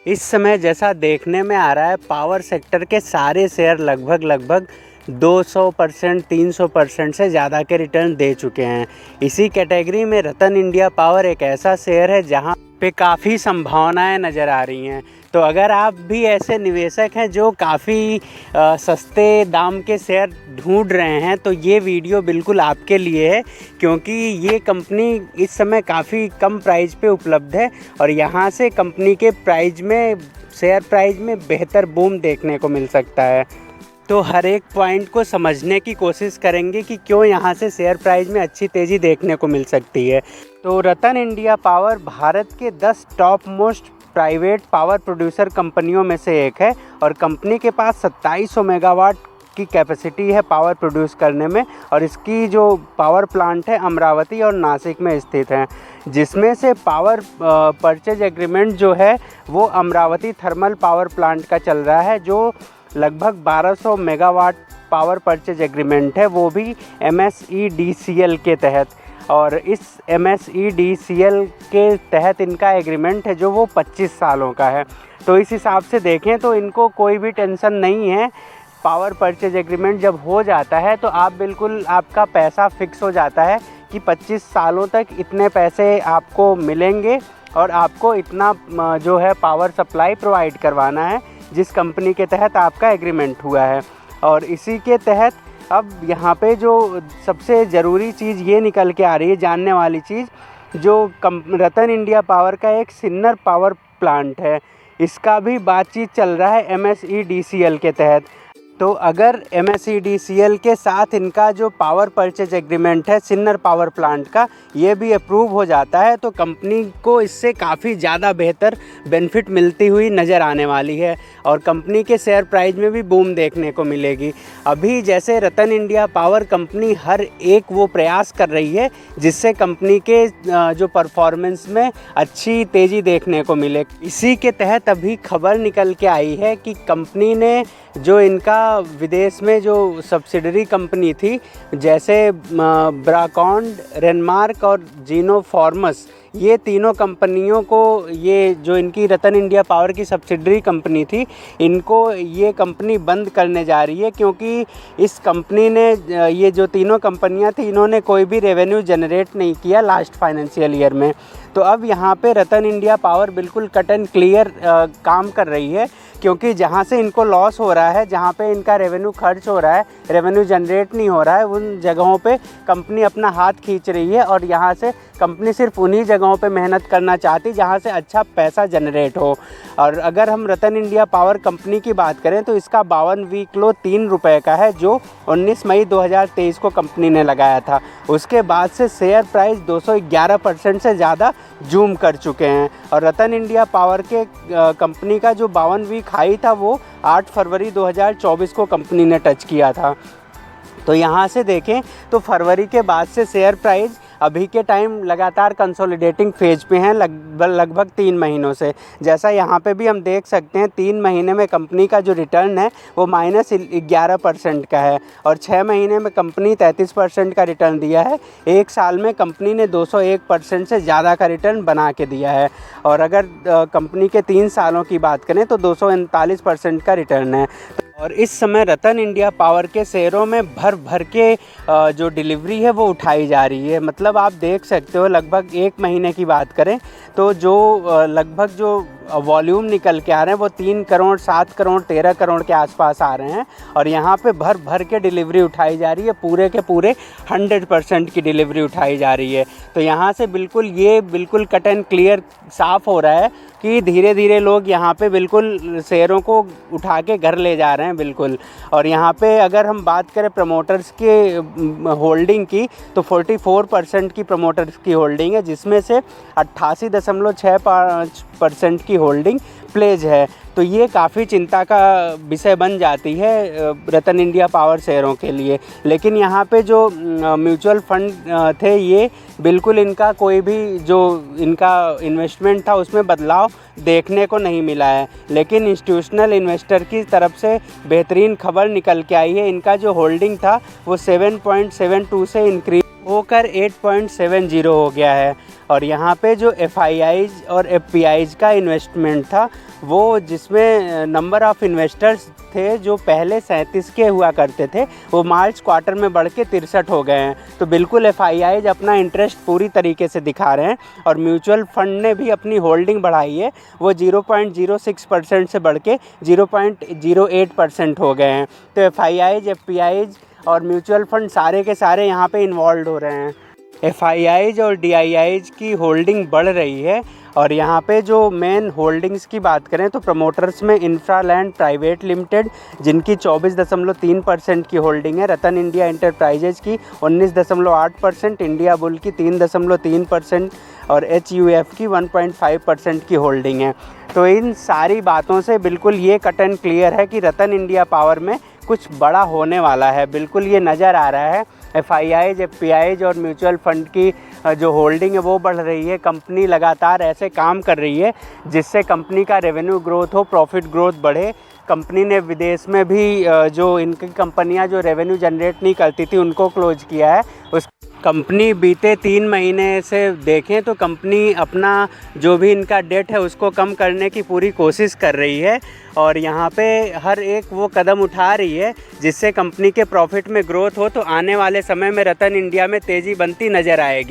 इस समय जैसा देखने में आ रहा है, पावर सेक्टर के सारे शेयर लगभग 200%, 300% से ज़्यादा के रिटर्न दे चुके हैं। इसी कैटेगरी में रतन इंडिया पावर एक ऐसा शेयर है जहां पे काफ़ी संभावनाएं नज़र आ रही हैं। तो अगर आप भी ऐसे निवेशक हैं जो काफ़ी सस्ते दाम के शेयर ढूंढ रहे हैं, तो ये वीडियो बिल्कुल आपके लिए है, क्योंकि ये कंपनी इस समय काफ़ी कम प्राइस पे उपलब्ध है और यहाँ से कंपनी के प्राइस में, शेयर प्राइस में बेहतर बूम देखने को मिल सकता है। तो हर एक पॉइंट को समझने की कोशिश करेंगे कि क्यों यहाँ से शेयर प्राइस में अच्छी तेज़ी देखने को मिल सकती है। तो रतन इंडिया पावर भारत के 10 top most private power producer कंपनियों में से एक है और कंपनी के पास 2700 मेगावाट की कैपेसिटी है पावर प्रोड्यूस करने में, और इसकी जो पावर प्लांट है अमरावती और नासिक में स्थित हैं, जिसमें से पावर परचेज एग्रीमेंट जो है वो अमरावती थर्मल पावर प्लांट का चल रहा है, जो लगभग 1200 मेगावाट पावर परचेज एग्रीमेंट है, वो भी MSEDCL के तहत। और इस MSEDCL के तहत इनका एग्रीमेंट है जो वो 25 सालों का है। तो इस हिसाब से देखें तो इनको कोई भी टेंशन नहीं है। पावर परचेज एग्रीमेंट जब हो जाता है तो आप बिल्कुल, आपका पैसा फिक्स हो जाता है कि 25 सालों तक इतने पैसे आपको मिलेंगे और आपको इतना जो है पावर सप्लाई प्रोवाइड करवाना है जिस कंपनी के तहत आपका एग्रीमेंट हुआ है। और इसी के तहत अब यहाँ पे जो सबसे ज़रूरी चीज़ ये निकल के आ रही है, जानने वाली चीज़, जो रतन इंडिया पावर का एक सिन्नर पावर प्लांट है, इसका भी बातचीत चल रहा है MSEDCL के तहत। तो अगर MSEDCL के साथ इनका जो पावर परचेज एग्रीमेंट है सिन्नर पावर प्लांट का, ये भी अप्रूव हो जाता है तो कंपनी को इससे काफ़ी ज़्यादा बेहतर बेनिफिट मिलती हुई नज़र आने वाली है और कंपनी के शेयर प्राइस में भी बूम देखने को मिलेगी। अभी जैसे रतन इंडिया पावर कंपनी हर एक वो प्रयास कर रही है जिससे कंपनी के जो परफॉर्मेंस में अच्छी तेज़ी देखने को मिले। इसी के तहत अभी खबर निकल के आई है कि कंपनी ने जो इनका विदेश में जो सब्सिडरी कंपनी थी, जैसे ब्राकॉन्ड, रेनमार्क और जीनोफॉर्मस, ये तीनों कंपनियों को, ये जो इनकी रतन इंडिया पावर की सब्सिडरी कंपनी थी, इनको ये कंपनी बंद करने जा रही है, क्योंकि इस कंपनी ने, ये जो तीनों कंपनियां थी, इन्होंने कोई भी रेवेन्यू जनरेट नहीं किया लास्ट फाइनेंशियल ईयर में। तो अब यहाँ पे रतन इंडिया पावर बिल्कुल कट एंड क्लियर काम कर रही है, क्योंकि जहाँ से इनको लॉस हो रहा है, जहाँ पे इनका रेवेन्यू खर्च हो रहा है, रेवेन्यू जनरेट नहीं हो रहा है, उन जगहों पे कंपनी अपना हाथ खींच रही है और यहाँ से कंपनी सिर्फ उन्हीं जगहों पे मेहनत करना चाहती जहाँ से अच्छा पैसा जनरेट हो। और अगर हम रतन इंडिया पावर कंपनी की बात करें तो इसका 52 वीक लो 3 रुपये का है, जो 19 मई 2023 को कंपनी ने लगाया था। उसके बाद से शेयर प्राइस 211% से ज़्यादा जूम कर चुके हैं और रतन इंडिया पावर के कंपनी का जो 52 वीक हाई था वो 8 फरवरी 2024 को कंपनी ने टच किया था। तो यहाँ से देखें तो फरवरी के बाद से शेयर प्राइस अभी के टाइम लगातार कंसोलिडेटिंग फेज पे हैं, लगभग 3 महीनों से। जैसा यहाँ पे भी हम देख सकते हैं, 3 महीने में कंपनी का जो रिटर्न है वो -11% का है और 6 महीने में कंपनी 33% का रिटर्न दिया है। 1 साल में कंपनी ने 201% से ज़्यादा का रिटर्न बना के दिया है और अगर कंपनी के 3 सालों की बात करें तो 239% का रिटर्न है। और इस समय रतन इंडिया पावर के शेयरों में भर के जो डिलीवरी है वो उठाई जा रही है। मतलब आप देख सकते हो, लगभग 1 महीने की बात करें तो जो लगभग जो वॉल्यूम निकल के आ रहे हैं वो 3 करोड़, 7 करोड़, 13 करोड़ के आसपास आ रहे हैं और यहाँ पे भर के डिलीवरी उठाई जा रही है, पूरे के पूरे 100% की डिलीवरी उठाई जा रही है। तो यहाँ से बिल्कुल कट एंड क्लियर साफ़ हो रहा है कि धीरे धीरे लोग यहाँ पे बिल्कुल शेयरों को उठा के घर ले जा रहे हैं बिल्कुल। और यहाँ पे अगर हम बात करें प्रमोटर्स के होल्डिंग की तो 44% की प्रमोटर्स की होल्डिंग है, जिसमें से 88.65% की होल्डिंग प्लेज है। तो ये काफ़ी चिंता का विषय बन जाती है रतन इंडिया पावर शेयरों के लिए। लेकिन यहाँ पे जो म्यूचुअल फंड थे, ये बिल्कुल इनका कोई भी जो इनका इन्वेस्टमेंट था उसमें बदलाव देखने को नहीं मिला है। लेकिन इंस्टीट्यूशनल इन्वेस्टर की तरफ से बेहतरीन खबर निकल के आई है, इनका जो होल्डिंग था वो 7.72 से इंक्रीज होकर 8.70 हो गया है। और यहाँ पे जो FIIs और FPIs का इन्वेस्टमेंट था वो जिसमें नंबर ऑफ़ इन्वेस्टर्स थे जो पहले 37 के हुआ करते थे, वो मार्च क्वार्टर में बढ़ के 63 हो गए हैं। तो बिल्कुल FIIs अपना इंटरेस्ट पूरी तरीके से दिखा रहे हैं और म्यूचुअल फ़ंड ने भी अपनी होल्डिंग बढ़ाई है, वो 0.06% से बढ़ के 0.08% हो गए हैं। तो FIIs, FPIs और म्यूचुअल फ़ंड सारे के सारे यहाँ पे इन्वॉल्व हो रहे हैं। FIIs और DIIs की होल्डिंग बढ़ रही है और यहाँ पे जो मेन होल्डिंग्स की बात करें तो प्रमोटर्स में इंफ्रालैंड प्राइवेट लिमिटेड जिनकी 24.3% की होल्डिंग है, रतन इंडिया एंटरप्राइजेज की 19.8%, इंडिया बुल की 3.3% और HUF की 1.5% की होल्डिंग है। तो इन सारी बातों से बिल्कुल ये कट एंड क्लियर है कि रतन इंडिया पावर में कुछ बड़ा होने वाला है, बिल्कुल ये नज़र आ रहा है। FIIs, FPIs और म्यूचुअल फ़ंड की जो होल्डिंग है वो बढ़ रही है। कंपनी लगातार ऐसे काम कर रही है जिससे कंपनी का रेवेन्यू ग्रोथ हो, प्रॉफिट ग्रोथ बढ़े। कंपनी ने विदेश में भी जो इनकी कंपनियां जो रेवेन्यू जनरेट नहीं करती थी उनको क्लोज किया है। उस कंपनी बीते 3 महीने से देखें तो कंपनी अपना जो भी इनका डेट है उसको कम करने की पूरी कोशिश कर रही है और यहाँ पे हर एक वो कदम उठा रही है जिससे कंपनी के प्रॉफिट में ग्रोथ हो। तो आने वाले समय में रतन इंडिया में तेज़ी बनती नज़र आएगी।